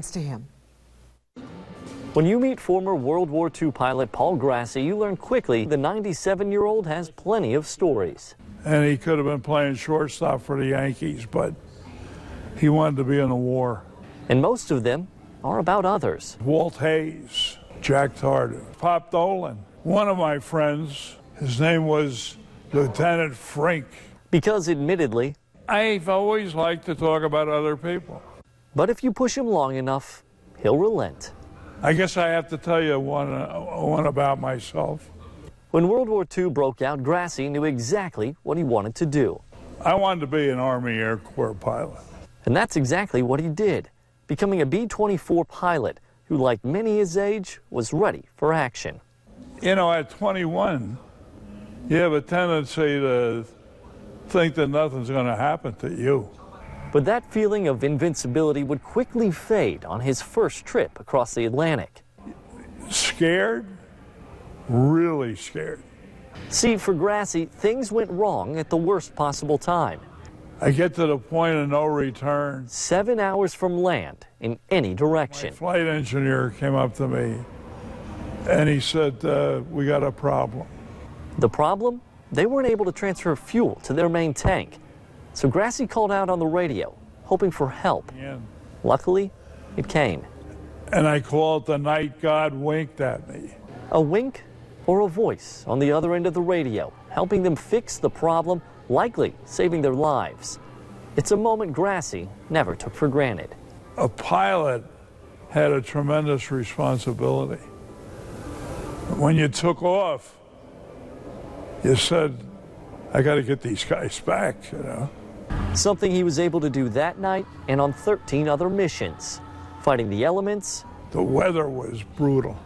to him. When you meet former World War II pilot Paul Grassi, you learn quickly the 97-year-old has plenty of stories. And he could have been playing shortstop for the Yankees, but he wanted to be in the war. And most of them are about others. Walt Hayes, Jack Tardu, Pop Dolan. One of my friends, his name was Lieutenant Frink. Because admittedly, I've always liked to talk about other people. But if you push him long enough, he'll relent. I guess I have to tell you one about myself. When World War II broke out, Grassi knew exactly what he wanted to do. I wanted to be an Army Air Corps pilot. And that's exactly what he did, becoming a B-24 pilot who, like many his age, was ready for action. You know, at 21, you have a tendency to think that nothing's going to happen to you. But that feeling of invincibility would quickly fade on his first trip across the Atlantic. Scared? Really scared. See, for Grassi, things went wrong at the worst possible time. I get to the point of no return. 7 hours from land in any direction. My flight engineer came up to me and he said, we got a problem. The problem? They weren't able to transfer fuel to their main tank. So Grassi called out on the radio, hoping for help. Luckily, it came. And I call it the night God winked at me. A wink or a voice on the other end of the radio, helping them fix the problem, likely saving their lives. It's a moment Grassi never took for granted. A pilot had a tremendous responsibility. When you took off, you said, I got to get these guys back, you know. Something he was able to do that night and on 13 other missions, fighting the elements. The weather was brutal.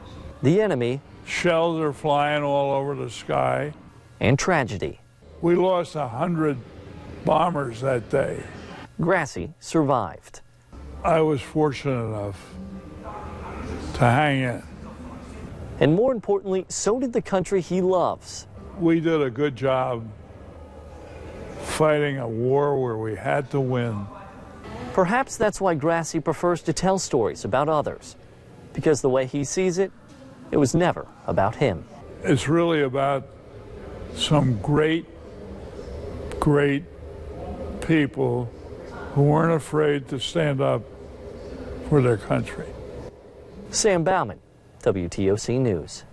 The enemy. Shells are flying all over the sky. And tragedy. We lost 100 bombers that day. Grassi survived. I was fortunate enough to hang in. And more importantly, so did the country he loves. We did a good job fighting a war where we had to win. Perhaps that's why Grassi prefers to tell stories about others. Because the way he sees it, it was never about him. It's really about some great, great people who weren't afraid to stand up for their country. Sam Bauman, WTOC News.